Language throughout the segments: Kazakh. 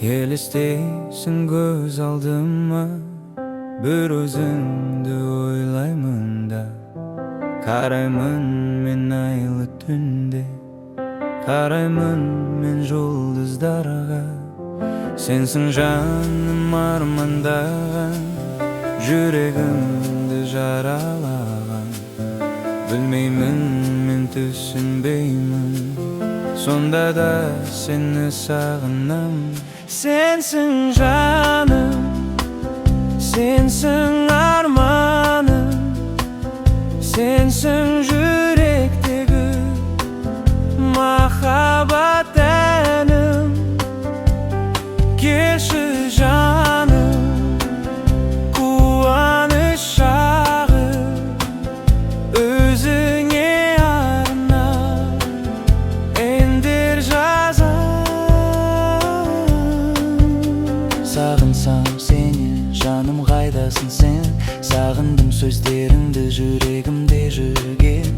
Елестейсің көз алдыма, бір өзіңді ойлаймын да. Қараймын мен айлы түнде, қараймын мен жұлдыздарға. Сенсің жаным армандаған, жүрегімді жаралаған. Білмеймін, мен түсінбеймін, сонда да сені сағынам. Сенсің жаным, сенсің арманым, сенсің жүректегі махаббат әнім. Келші жаным, қуаныш шағы өзіңе арнап әндер жазам. Сағынсам сені, жаным қайдасың сен? Сағындым сөздеріңді, жүрегімде жүрген.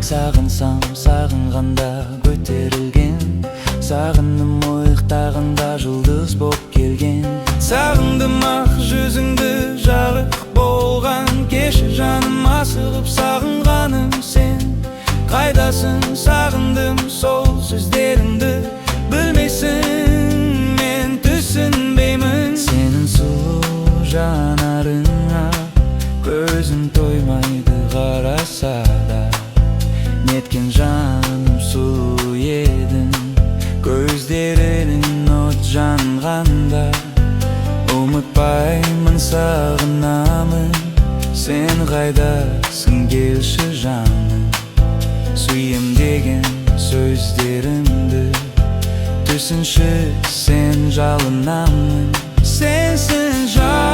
Сағынсам сағынғанда көтерілген, сағындым ойықтағында жұлдыз боп келген. Сағындым ақ жүзіңді, жарық болған кеші жаным, асығып сағынғаным сен. Қайдасың? Сағындым сол сөздеріңді, білмейсің, мен түсінбеймін. Сенің сұлу жанарыңа көзім тоймайды қараса да. Неткен жаным сұлу едің, көздерің от жанғанда. Ұмытпаймын, сағынамын, сен қайдасың? Келші жаным, сүйем деген сөздерімді түсінші, сен жалынамын. Сенсің жаным.